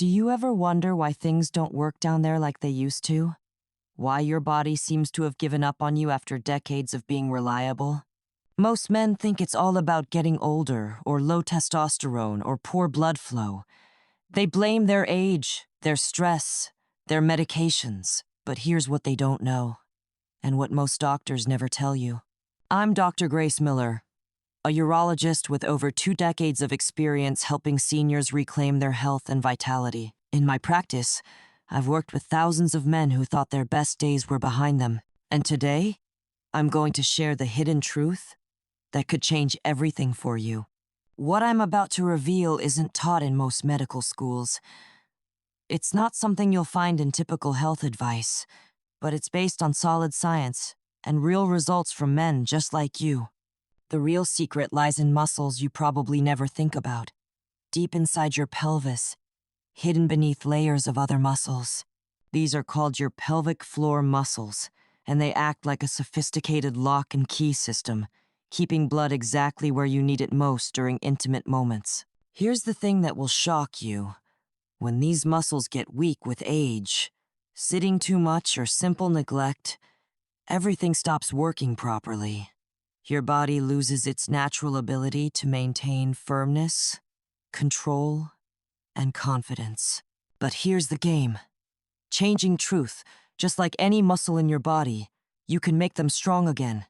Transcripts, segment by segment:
Do you ever wonder why things don't work down there like they used to? Why your body seems to have given up on you after decades of being reliable? Most men think it's all about getting older, or low testosterone, or poor blood flow. They blame their age, their stress, their medications. But here's what they don't know, and what most doctors never tell you. I'm Dr. Grace Miller, a urologist with over 2 decades of experience helping seniors reclaim their health and vitality. In my practice, I've worked with thousands of men who thought their best days were behind them. And today, I'm going to share the hidden truth that could change everything for you. What I'm about to reveal isn't taught in most medical schools. It's not something you'll find in typical health advice, but it's based on solid science and real results from men just like you. The real secret lies in muscles you probably never think about, deep inside your pelvis, hidden beneath layers of other muscles. These are called your pelvic floor muscles, and they act like a sophisticated lock and key system, keeping blood exactly where you need it most during intimate moments. Here's the thing that will shock you. When these muscles get weak with age, sitting too much or simple neglect, everything stops working properly. Your body loses its natural ability to maintain firmness, control, and confidence. But here's the game. Changing truth, just like any muscle in your body, you can make them strong again.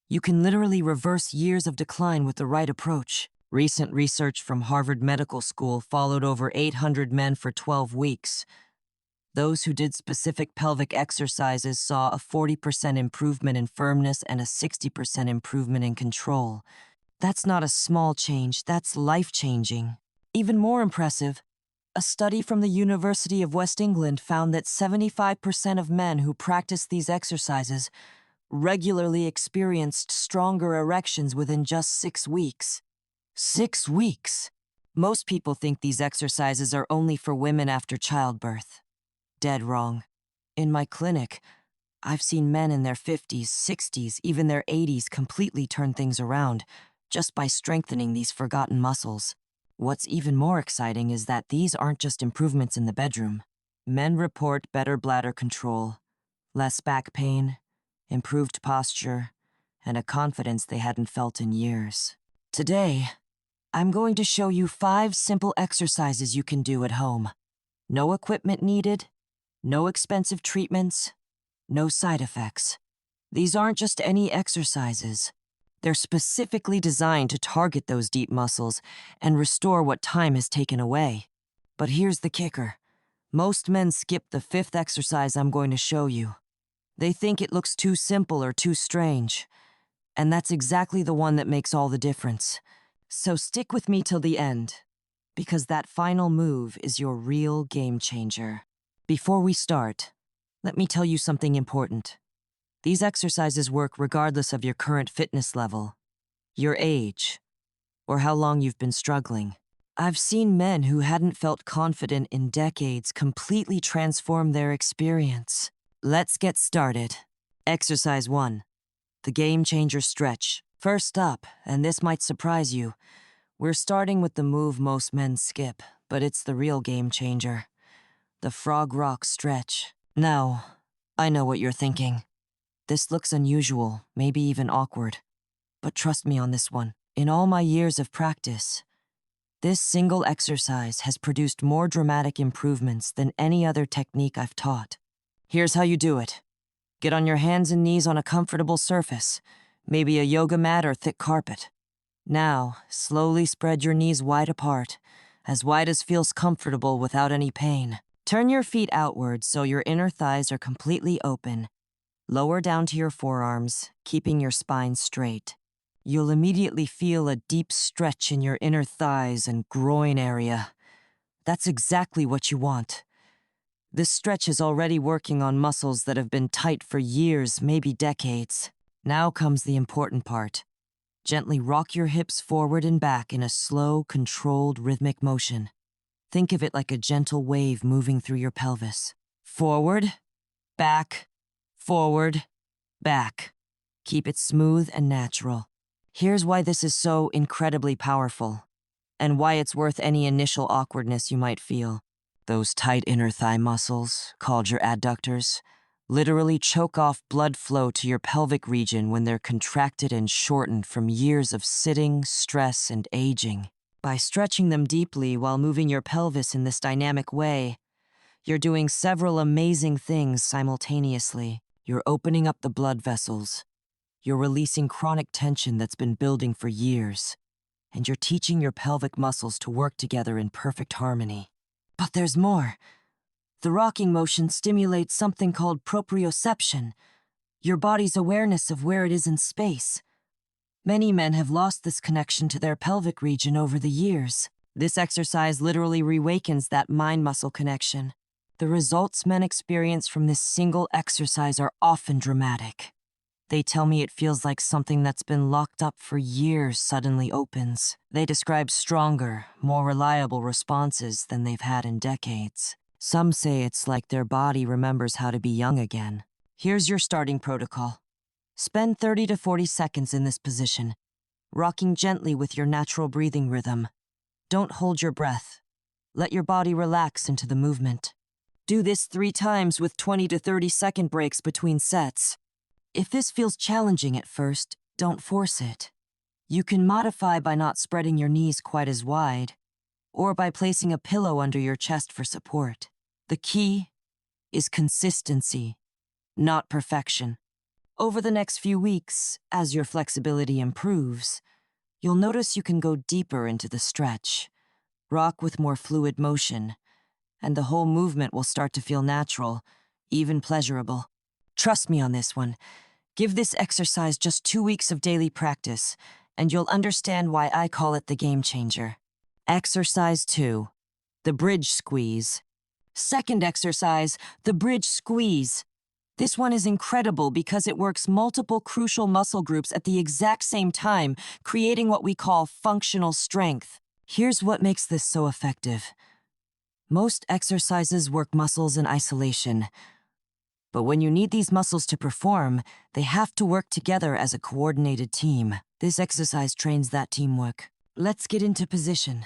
You can literally reverse years of decline with the right approach. Recent research from Harvard Medical School followed over 800 men for 12 weeks. Those who did specific pelvic exercises saw a 40% improvement in firmness and a 60% improvement in control. That's not a small change, that's life-changing. Even more impressive, a study from the University of West England found that 75% of men who practiced these exercises regularly experienced stronger erections within just 6 weeks. 6 weeks! Most people think these exercises are only for women after childbirth. Dead wrong. In my clinic, I've seen men in their 50s, 60s, even their 80s completely turn things around just by strengthening these forgotten muscles. What's even more exciting is that these aren't just improvements in the bedroom. Men report better bladder control, less back pain, improved posture, and a confidence they hadn't felt in years. Today, I'm going to show you 5 simple exercises you can do at home. No equipment needed, no expensive treatments, no side effects. These aren't just any exercises. They're specifically designed to target those deep muscles and restore what time has taken away. But here's the kicker. Most men skip the 5th exercise I'm going to show you. They think it looks too simple or too strange. And that's exactly the one that makes all the difference. So stick with me till the end, because that final move is your real game changer. Before we start, let me tell you something important. These exercises work regardless of your current fitness level, your age, or how long you've been struggling. I've seen men who hadn't felt confident in decades completely transform their experience. Let's get started. Exercise 1. The Game Changer Stretch. First up, and this might surprise you, we're starting with the move most men skip, but it's the real game changer. The frog rock stretch. Now, I know what you're thinking. This looks unusual, maybe even awkward. But trust me on this one. In all my years of practice, this single exercise has produced more dramatic improvements than any other technique I've taught. Here's how you do it. Get on your hands and knees on a comfortable surface, maybe a yoga mat or thick carpet. Now, slowly spread your knees wide apart, as wide as feels comfortable without any pain. Turn your feet outward so your inner thighs are completely open. Lower down to your forearms, keeping your spine straight. You'll immediately feel a deep stretch in your inner thighs and groin area. That's exactly what you want. This stretch is already working on muscles that have been tight for years, maybe decades. Now comes the important part. Gently rock your hips forward and back in a slow, controlled, rhythmic motion. Think of it like a gentle wave moving through your pelvis. Forward, back, forward, back. Keep it smooth and natural. Here's why this is so incredibly powerful, and why it's worth any initial awkwardness you might feel. Those tight inner thigh muscles, called your adductors, literally choke off blood flow to your pelvic region when they're contracted and shortened from years of sitting, stress, and aging. By stretching them deeply while moving your pelvis in this dynamic way, you're doing several amazing things simultaneously. You're opening up the blood vessels, you're releasing chronic tension that's been building for years, and you're teaching your pelvic muscles to work together in perfect harmony. But there's more. The rocking motion stimulates something called proprioception, your body's awareness of where it is in space. Many men have lost this connection to their pelvic region over the years. This exercise literally reawakens that mind-muscle connection. The results men experience from this single exercise are often dramatic. They tell me it feels like something that's been locked up for years suddenly opens. They describe stronger, more reliable responses than they've had in decades. Some say it's like their body remembers how to be young again. Here's your starting protocol. Spend 30 to 40 seconds in this position, rocking gently with your natural breathing rhythm. Don't hold your breath. Let your body relax into the movement. Do this 3 times with 20 to 30-second breaks between sets. If this feels challenging at first, don't force it. You can modify by not spreading your knees quite as wide, or by placing a pillow under your chest for support. The key is consistency, not perfection. Over the next few weeks, as your flexibility improves, you'll notice you can go deeper into the stretch, rock with more fluid motion, and the whole movement will start to feel natural, even pleasurable. Trust me on this one. Give this exercise just 2 weeks of daily practice, and you'll understand why I call it the game changer. Exercise 2, the bridge squeeze. Second exercise, the bridge squeeze. This one is incredible because it works multiple crucial muscle groups at the exact same time, creating what we call functional strength. Here's what makes this so effective. Most exercises work muscles in isolation, but when you need these muscles to perform, they have to work together as a coordinated team. This exercise trains that teamwork. Let's get into position.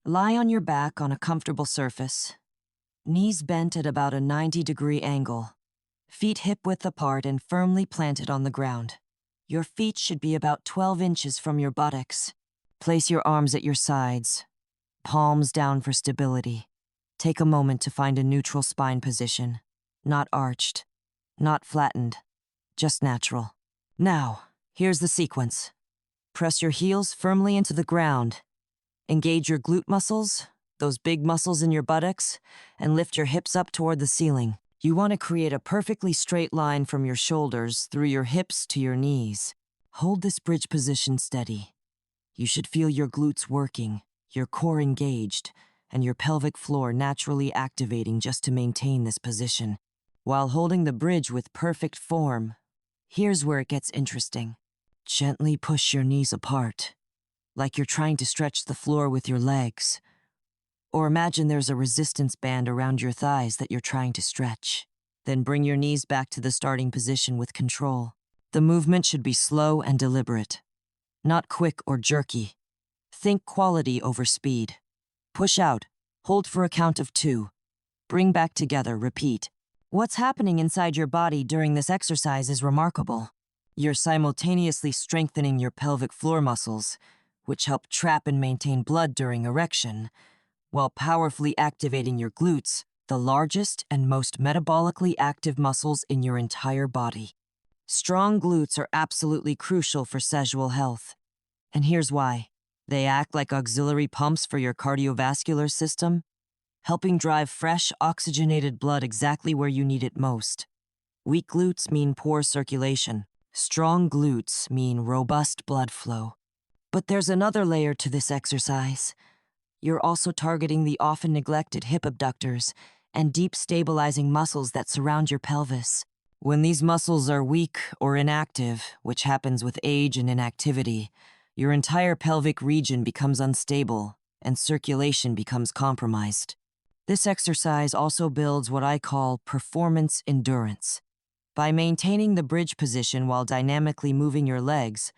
Lie on your back on a comfortable surface, knees bent at about a 90-degree angle, feet hip-width apart and firmly planted on the ground. Your feet should be about 12 inches from your buttocks. Place your arms at your sides, palms down for stability. Take a moment to find a neutral spine position. Not arched, not flattened, just natural. Now, here's the sequence. Press your heels firmly into the ground. Engage your glute muscles, those big muscles in your buttocks, and lift your hips up toward the ceiling. You want to create a perfectly straight line from your shoulders through your hips to your knees. Hold this bridge position steady. You should feel your glutes working, your core engaged, and your pelvic floor naturally activating just to maintain this position. While holding the bridge with perfect form, here's where it gets interesting. Gently push your knees apart, like you're trying to stretch the floor with your legs. Or imagine there's a resistance band around your thighs that you're trying to stretch. Then bring your knees back to the starting position with control. The movement should be slow and deliberate, not quick or jerky. Think quality over speed. Push out, hold for a count of 2. Bring back together, repeat. What's happening inside your body during this exercise is remarkable. You're simultaneously strengthening your pelvic floor muscles, which help trap and maintain blood during erection, while powerfully activating your glutes, the largest and most metabolically active muscles in your entire body. Strong glutes are absolutely crucial for sexual health. And here's why. They act like auxiliary pumps for your cardiovascular system, helping drive fresh, oxygenated blood exactly where you need it most. Weak glutes mean poor circulation. Strong glutes mean robust blood flow. But there's another layer to this exercise. You're also targeting the often neglected hip abductors and deep stabilizing muscles that surround your pelvis. When these muscles are weak or inactive, which happens with age and inactivity, your entire pelvic region becomes unstable and circulation becomes compromised. This exercise also builds what I call performance endurance. By maintaining the bridge position while dynamically moving your legs,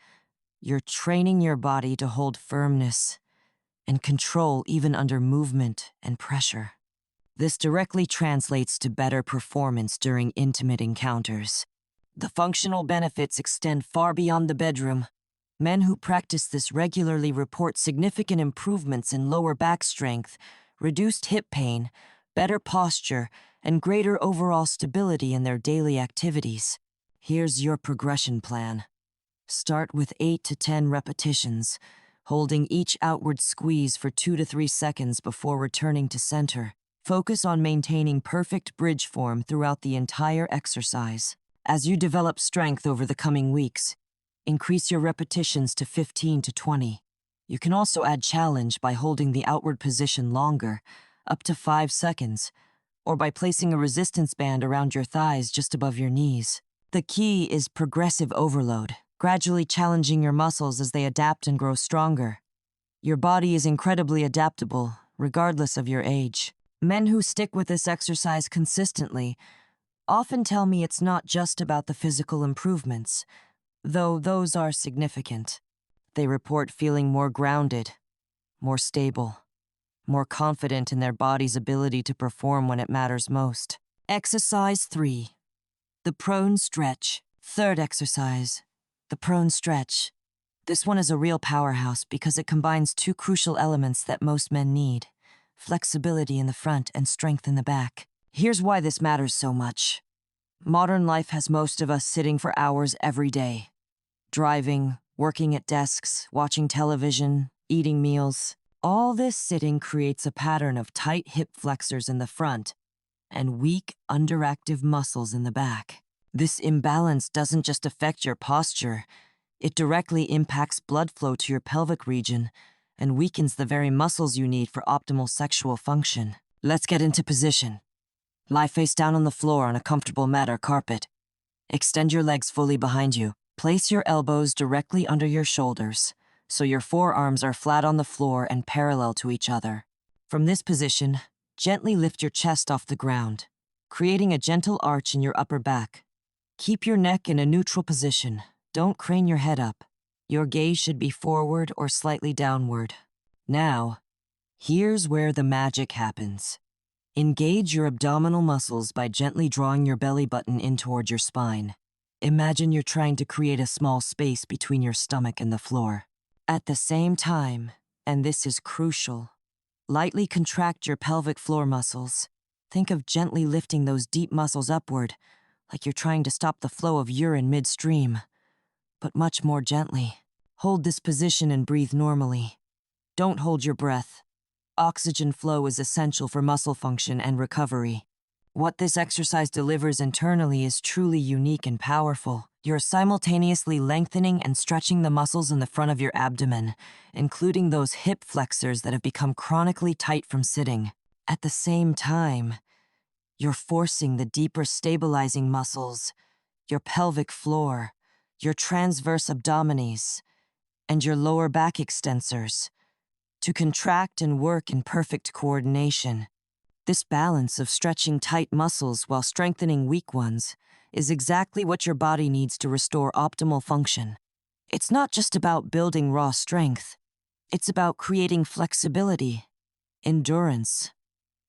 you're training your body to hold firmness and control even under movement and pressure. This directly translates to better performance during intimate encounters. The functional benefits extend far beyond the bedroom. Men who practice this regularly report significant improvements in lower back strength, reduced hip pain, better posture, and greater overall stability in their daily activities. Here's your progression plan. Start with 8 to 10 repetitions, holding each outward squeeze for 2 to 3 seconds before returning to center. Focus on maintaining perfect bridge form throughout the entire exercise. As you develop strength over the coming weeks, increase your repetitions to 15 to 20. You can also add challenge by holding the outward position longer, up to 5 seconds, or by placing a resistance band around your thighs just above your knees. The key is progressive overload, gradually challenging your muscles as they adapt and grow stronger. Your body is incredibly adaptable, regardless of your age. Men who stick with this exercise consistently often tell me it's not just about the physical improvements, though those are significant. They report feeling more grounded, more stable, more confident in their body's ability to perform when it matters most. Exercise 3. The prone stretch. Third exercise, the prone stretch. This one is a real powerhouse because it combines two crucial elements that most men need: flexibility in the front and strength in the back. Here's why this matters so much. Modern life has most of us sitting for hours every day. Driving, working at desks, watching television, eating meals. All this sitting creates a pattern of tight hip flexors in the front and weak, underactive muscles in the back. This imbalance doesn't just affect your posture, it directly impacts blood flow to your pelvic region and weakens the very muscles you need for optimal sexual function. Let's get into position. Lie face down on the floor on a comfortable mat or carpet. Extend your legs fully behind you. Place your elbows directly under your shoulders, so your forearms are flat on the floor and parallel to each other. From this position, gently lift your chest off the ground, creating a gentle arch in your upper back. Keep your neck in a neutral position. Don't crane your head up. Your gaze should be forward or slightly downward. Now, here's where the magic happens. Engage your abdominal muscles by gently drawing your belly button in toward your spine. Imagine you're trying to create a small space between your stomach and the floor. At the same time, and this is crucial, lightly contract your pelvic floor muscles. Think of gently lifting those deep muscles upward, like you're trying to stop the flow of urine midstream, but much more gently. Hold this position and breathe normally. Don't hold your breath. Oxygen flow is essential for muscle function and recovery. What this exercise delivers internally is truly unique and powerful. You're simultaneously lengthening and stretching the muscles in the front of your abdomen, including those hip flexors that have become chronically tight from sitting. At the same time, you're forcing the deeper stabilizing muscles, your pelvic floor, your transverse abdominis, and your lower back extensors, to contract and work in perfect coordination. This balance of stretching tight muscles while strengthening weak ones is exactly what your body needs to restore optimal function. It's not just about building raw strength. It's about creating flexibility, endurance,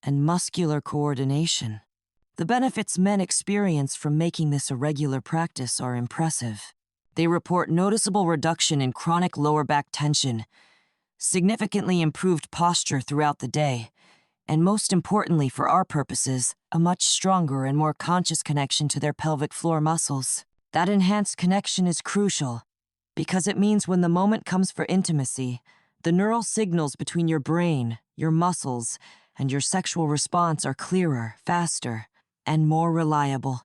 and muscular coordination. The benefits men experience from making this a regular practice are impressive. They report noticeable reduction in chronic lower back tension, significantly improved posture throughout the day, and most importantly for our purposes, a much stronger and more conscious connection to their pelvic floor muscles. That enhanced connection is crucial, because it means when the moment comes for intimacy, the neural signals between your brain, your muscles, and your sexual response are clearer, faster, and more reliable.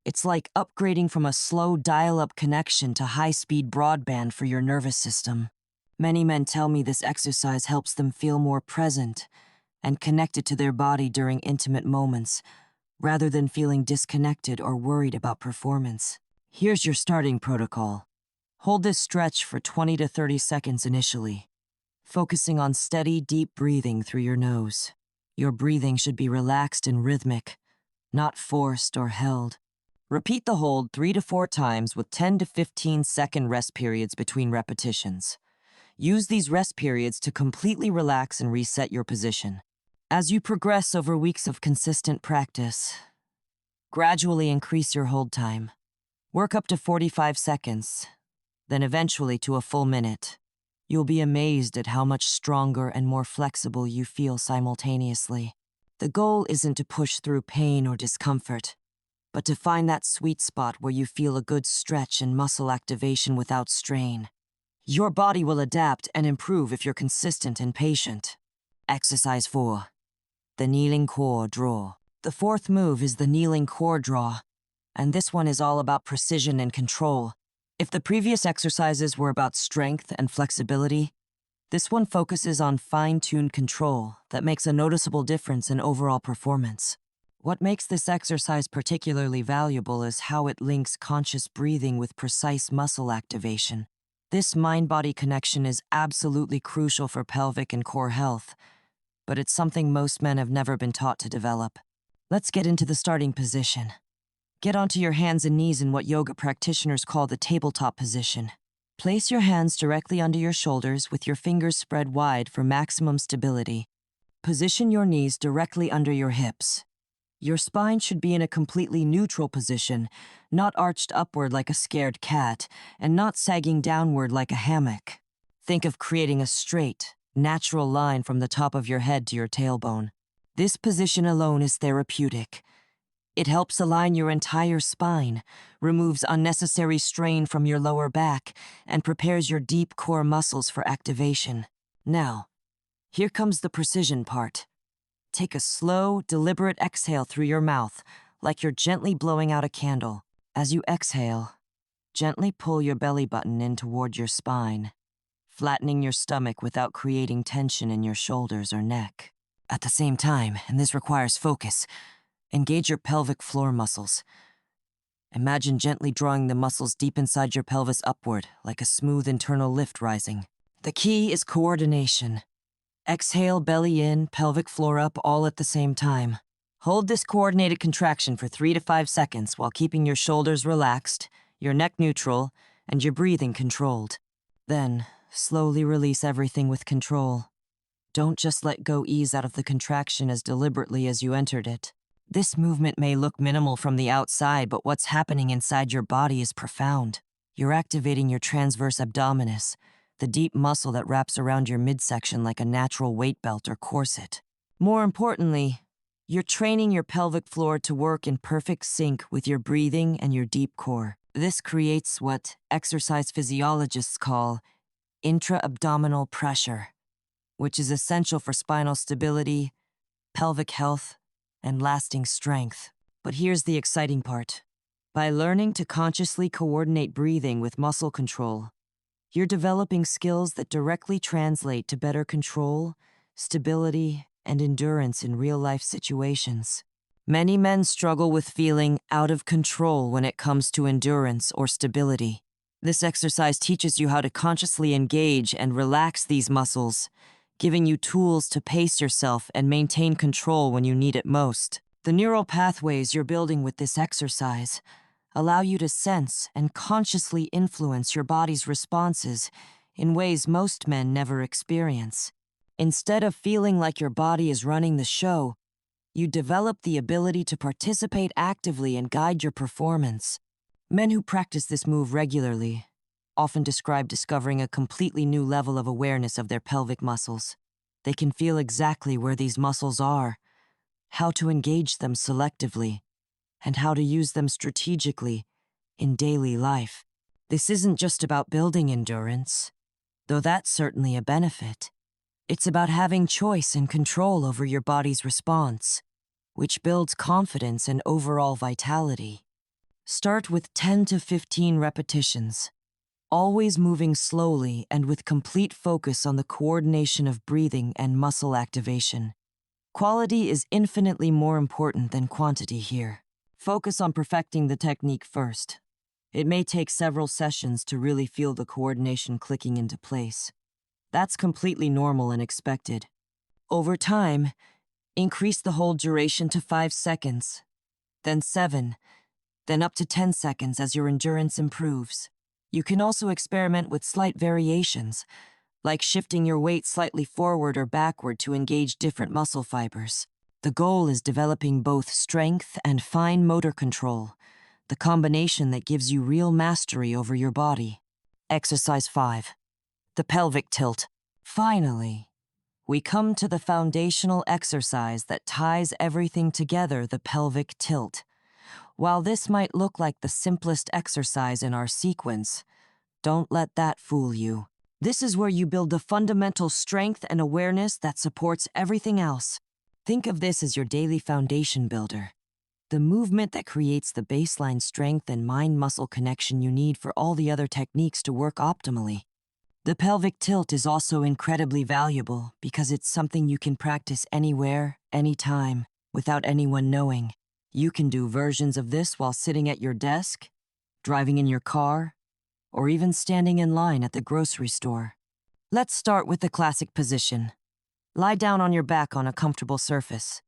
It's like upgrading from a slow dial-up connection to high-speed broadband for your nervous system. Many men tell me this exercise helps them feel more present and connected to their body during intimate moments, rather than feeling disconnected or worried about performance. Here's your starting protocol. Hold this stretch for 20 to 30 seconds initially, focusing on steady, deep breathing through your nose. Your breathing should be relaxed and rhythmic, not forced or held. Repeat the hold 3 to 4 times with 10 to 15-second rest periods between repetitions. Use these rest periods to completely relax and reset your position. As you progress over weeks of consistent practice, gradually increase your hold time. Work up to 45 seconds, then eventually to a full minute. You'll be amazed at how much stronger and more flexible you feel simultaneously. The goal isn't to push through pain or discomfort, but to find that sweet spot where you feel a good stretch and muscle activation without strain. Your body will adapt and improve if you're consistent and patient. Exercise 4. The kneeling core draw. The fourth move is the kneeling core draw, and this one is all about precision and control. If the previous exercises were about strength and flexibility, this one focuses on fine-tuned control that makes a noticeable difference in overall performance. What makes this exercise particularly valuable is how it links conscious breathing with precise muscle activation. This mind-body connection is absolutely crucial for pelvic and core health, but it's something most men have never been taught to develop. Let's get into the starting position. Get onto your hands and knees in what yoga practitioners call the tabletop position. Place your hands directly under your shoulders with your fingers spread wide for maximum stability. Position your knees directly under your hips. Your spine should be in a completely neutral position, not arched upward like a scared cat, and not sagging downward like a hammock. Think of creating a straight, natural line from the top of your head to your tailbone. This position alone is therapeutic. It helps align your entire spine, removes unnecessary strain from your lower back, and prepares your deep core muscles for activation. Now, here comes the precision part. Take a slow, deliberate exhale through your mouth, like you're gently blowing out a candle. As you exhale, gently pull your belly button in toward your spine, flattening your stomach without creating tension in your shoulders or neck. At the same time, and this requires focus, engage your pelvic floor muscles. Imagine gently drawing the muscles deep inside your pelvis upward, like a smooth internal lift rising. The key is coordination. Exhale, belly in, pelvic floor up, all at the same time. Hold this coordinated contraction for 3 to 5 seconds while keeping your shoulders relaxed, your neck neutral, and your breathing controlled. Then, slowly release everything with control. Don't just let go ease out of the contraction as deliberately as you entered it. This movement may look minimal from the outside, but what's happening inside your body is profound. You're activating your transverse abdominis, the deep muscle that wraps around your midsection like a natural weight belt or corset. More importantly, you're training your pelvic floor to work in perfect sync with your breathing and your deep core. This creates what exercise physiologists call intra-abdominal pressure, which is essential for spinal stability, pelvic health, and lasting strength. But here's the exciting part. By learning to consciously coordinate breathing with muscle control, you're developing skills that directly translate to better control, stability, and endurance in real-life situations. Many men struggle with feeling out of control when it comes to endurance or stability. This exercise teaches you how to consciously engage and relax these muscles, giving you tools to pace yourself and maintain control when you need it most. The neural pathways you're building with this exercise allow you to sense and consciously influence your body's responses in ways most men never experience. Instead of feeling like your body is running the show, you develop the ability to participate actively and guide your performance. Men who practice this move regularly often describe discovering a completely new level of awareness of their pelvic muscles. They can feel exactly where these muscles are, how to engage them selectively, and how to use them strategically in daily life. This isn't just about building endurance, though that's certainly a benefit. It's about having choice and control over your body's response, which builds confidence and overall vitality. Start with 10 to 15 repetitions, always moving slowly and with complete focus on the coordination of breathing and muscle activation. Quality is infinitely more important than quantity here. Focus on perfecting the technique first. It may take several sessions to really feel the coordination clicking into place. That's completely normal and expected. Over time, increase the hold duration to 5 seconds, then 7, then up to 10 seconds as your endurance improves. You can also experiment with slight variations, like shifting your weight slightly forward or backward to engage different muscle fibers. The goal is developing both strength and fine motor control, the combination that gives you real mastery over your body. Exercise 5. The pelvic tilt. Finally, we come to the foundational exercise that ties everything together, the pelvic tilt. While this might look like the simplest exercise in our sequence, don't let that fool you. This is where you build the fundamental strength and awareness that supports everything else. Think of this as your daily foundation builder, the movement that creates the baseline strength and mind-muscle connection you need for all the other techniques to work optimally. The pelvic tilt is also incredibly valuable because it's something you can practice anywhere, anytime, without anyone knowing. You can do versions of this while sitting at your desk, driving in your car, or even standing in line at the grocery store. Let's start with the classic position. Lie down on your back on a comfortable surface.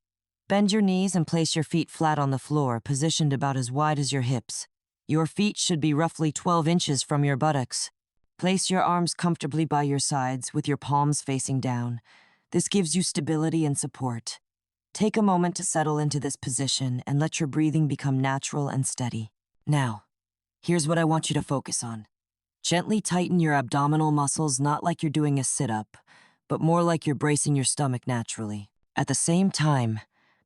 Bend your knees and place your feet flat on the floor, positioned about as wide as your hips. Your feet should be roughly 12 inches from your buttocks. Place your arms comfortably by your sides with your palms facing down. This gives you stability and support. Take a moment to settle into this position and let your breathing become natural and steady. Now, here's what I want you to focus on. Gently tighten your abdominal muscles, not like you're doing a sit-up, but more like you're bracing your stomach naturally. At the same time,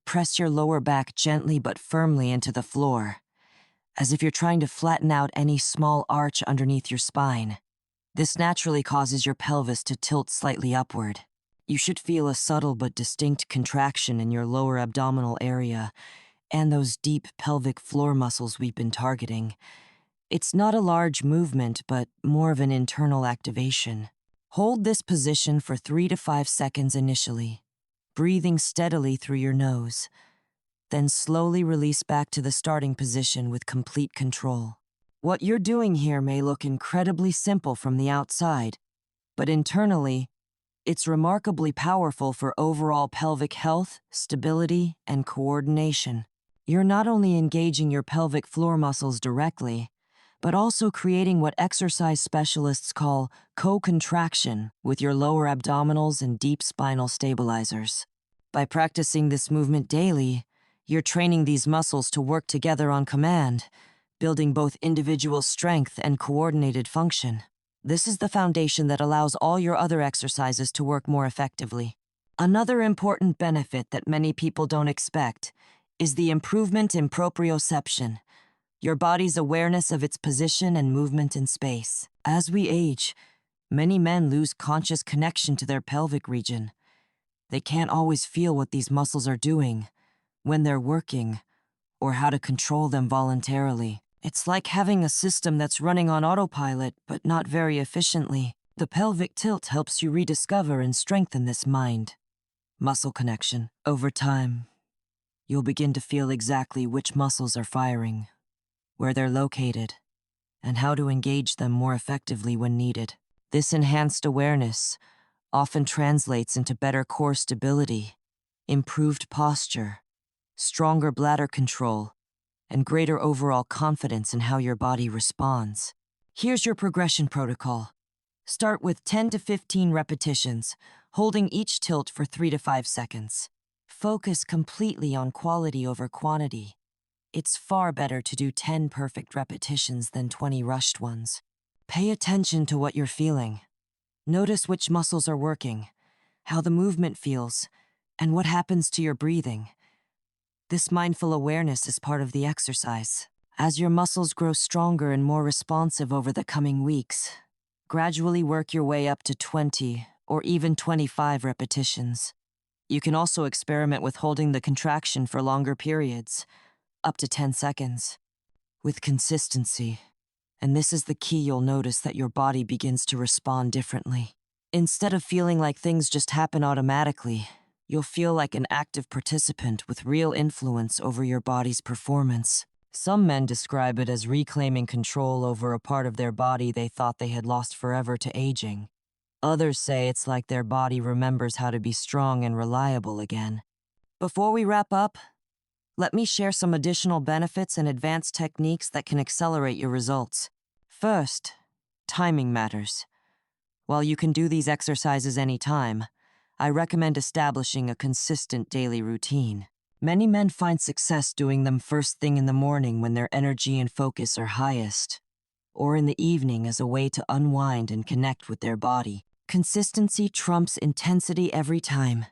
press your lower back gently but firmly into the floor, as if you're trying to flatten out any small arch underneath your spine. This naturally causes your pelvis to tilt slightly upward. You should feel a subtle but distinct contraction in your lower abdominal area and those deep pelvic floor muscles we've been targeting. It's not a large movement, but more of an internal activation. Hold this position for 3 to 5 seconds initially, breathing steadily through your nose. Then slowly release back to the starting position with complete control. What you're doing here may look incredibly simple from the outside, but internally, it's remarkably powerful for overall pelvic health, stability, and coordination. You're not only engaging your pelvic floor muscles directly, but also creating what exercise specialists call co-contraction with your lower abdominals and deep spinal stabilizers. By practicing this movement daily, you're training these muscles to work together on command, building both individual strength and coordinated function. This is the foundation that allows all your other exercises to work more effectively. Another important benefit that many people don't expect is the improvement in proprioception, your body's awareness of its position and movement in space. As we age, many men lose conscious connection to their pelvic region. They can't always feel what these muscles are doing, when they're working, or how to control them voluntarily. It's like having a system that's running on autopilot, but not very efficiently. The pelvic tilt helps you rediscover and strengthen this mind-muscle connection. Over time, you'll begin to feel exactly which muscles are firing, where they're located, and how to engage them more effectively when needed. This enhanced awareness often translates into better core stability, improved posture, stronger bladder control, and greater overall confidence in how your body responds. Here's your progression protocol. Start with 10 to 15 repetitions, holding each tilt for 3 to 5 seconds. Focus completely on quality over quantity. It's far better to do 10 perfect repetitions than 20 rushed ones. Pay attention to what you're feeling. Notice which muscles are working, how the movement feels, and what happens to your breathing. This mindful awareness is part of the exercise. As your muscles grow stronger and more responsive over the coming weeks, gradually work your way up to 20 or even 25 repetitions. You can also experiment with holding the contraction for longer periods, up to 10 seconds, with consistency. And this is the key. You'll notice that your body begins to respond differently. Instead of feeling like things just happen automatically, you'll feel like an active participant with real influence over your body's performance. Some men describe it as reclaiming control over a part of their body they thought they had lost forever to aging. Others say it's like their body remembers how to be strong and reliable again. Before we wrap up, let me share some additional benefits and advanced techniques that can accelerate your results. First, timing matters. While you can do these exercises anytime, I recommend establishing a consistent daily routine. Many men find success doing them first thing in the morning when their energy and focus are highest, or in the evening as a way to unwind and connect with their body. Consistency trumps intensity every time.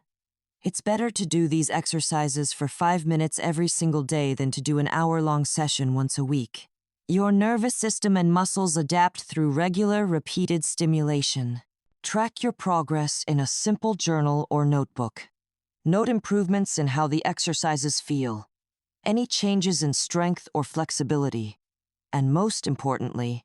It's better to do these exercises for 5 minutes every single day than to do an hour-long session once a week. Your nervous system and muscles adapt through regular, repeated stimulation. Track your progress in a simple journal or notebook. Note improvements in how the exercises feel, any changes in strength or flexibility, and most importantly,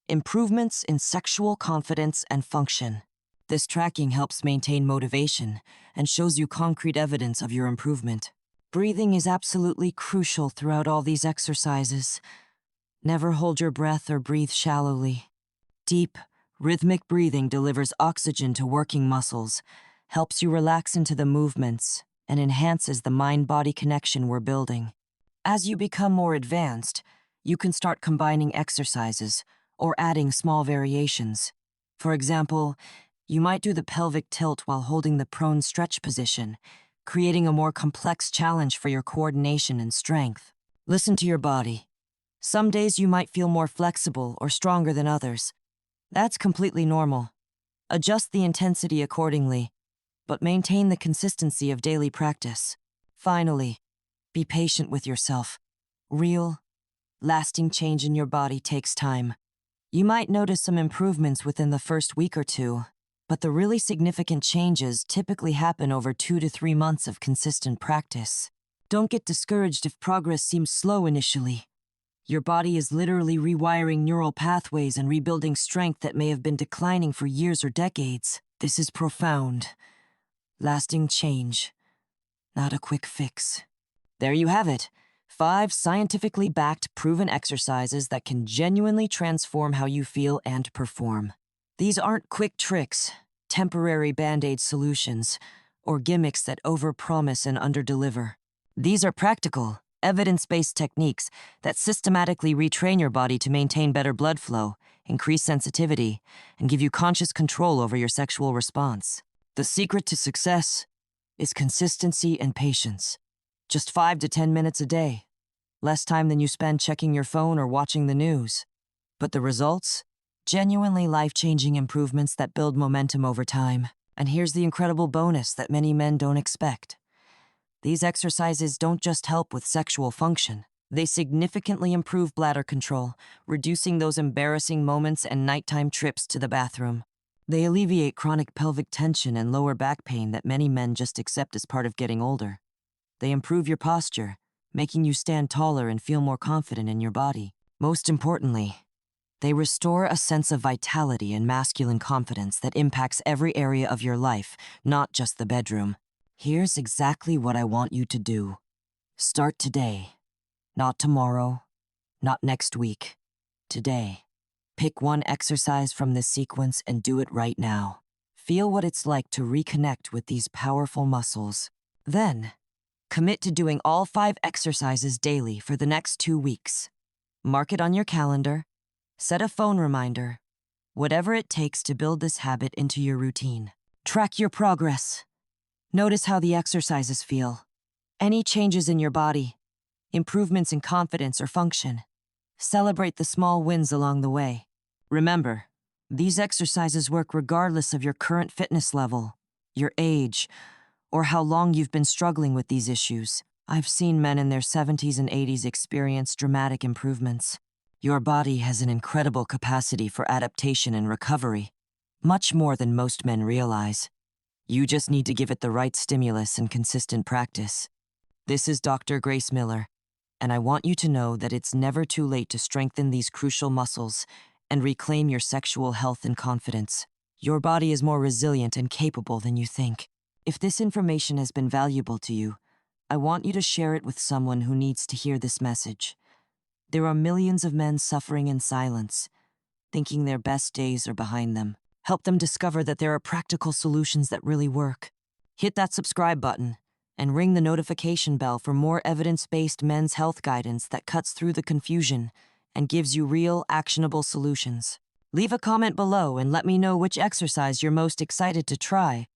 improvements in sexual confidence and function. This tracking helps maintain motivation and shows you concrete evidence of your improvement. Breathing is absolutely crucial throughout all these exercises. Never hold your breath or breathe shallowly. Deep, rhythmic breathing delivers oxygen to working muscles, helps you relax into the movements, and enhances the mind-body connection we're building. As you become more advanced, you can start combining exercises or adding small variations. For example, you might do the pelvic tilt while holding the prone stretch position, creating a more complex challenge for your coordination and strength. Listen to your body. Some days you might feel more flexible or stronger than others. That's completely normal. Adjust the intensity accordingly, but maintain the consistency of daily practice. Finally, be patient with yourself. Real, lasting change in your body takes time. You might notice some improvements within the first week or two, but the really significant changes typically happen over 2 to 3 months of consistent practice. Don't get discouraged if progress seems slow initially. Your body is literally rewiring neural pathways and rebuilding strength that may have been declining for years or decades. This is profound, lasting change, not a quick fix. There you have it. 5 scientifically backed, proven exercises that can genuinely transform how you feel and perform. These aren't quick tricks, temporary band-aid solutions, or gimmicks that overpromise and underdeliver. These are practical, evidence-based techniques that systematically retrain your body to maintain better blood flow, increase sensitivity, and give you conscious control over your sexual response. The secret to success is consistency and patience. Just 5 to 10 minutes a day. Less time than you spend checking your phone or watching the news. But the results? Genuinely life-changing improvements that build momentum over time. And here's the incredible bonus that many men don't expect. These exercises don't just help with sexual function. They significantly improve bladder control, reducing those embarrassing moments and nighttime trips to the bathroom. They alleviate chronic pelvic tension and lower back pain that many men just accept as part of getting older. They improve your posture, making you stand taller and feel more confident in your body. Most importantly, they restore a sense of vitality and masculine confidence that impacts every area of your life, not just the bedroom. Here's exactly what I want you to do. Start today. Not tomorrow, not next week. Today. Pick one exercise from this sequence and do it right now. Feel what it's like to reconnect with these powerful muscles. Then, commit to doing all 5 exercises daily for the next 2 weeks. Mark it on your calendar. Set a phone reminder. Whatever it takes to build this habit into your routine. Track your progress. Notice how the exercises feel. Any changes in your body. Improvements in confidence or function. Celebrate the small wins along the way. Remember, these exercises work regardless of your current fitness level, your age, or how long you've been struggling with these issues. I've seen men in their 70s and 80s experience dramatic improvements. Your body has an incredible capacity for adaptation and recovery, much more than most men realize. You just need to give it the right stimulus and consistent practice. This is Dr. Grace Miller, and I want you to know that it's never too late to strengthen these crucial muscles and reclaim your sexual health and confidence. Your body is more resilient and capable than you think. If this information has been valuable to you, I want you to share it with someone who needs to hear this message. There are millions of men suffering in silence, thinking their best days are behind them. Help them discover that there are practical solutions that really work. Hit that subscribe button and ring the notification bell for more evidence-based men's health guidance that cuts through the confusion and gives you real, actionable solutions. Leave a comment below and let me know which exercise you're most excited to try,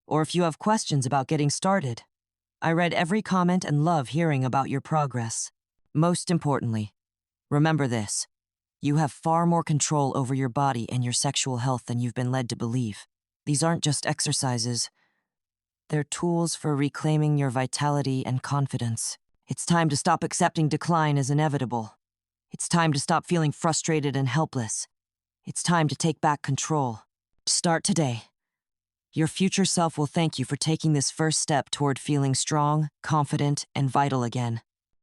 or if you have questions about getting started. I read every comment and love hearing about your progress. Most importantly, remember this. You have far more control over your body and your sexual health than you've been led to believe. These aren't just exercises. They're tools for reclaiming your vitality and confidence. It's time to stop accepting decline as inevitable. It's time to stop feeling frustrated and helpless. It's time to take back control. Start today. Your future self will thank you for taking this first step toward feeling strong, confident, and vital again.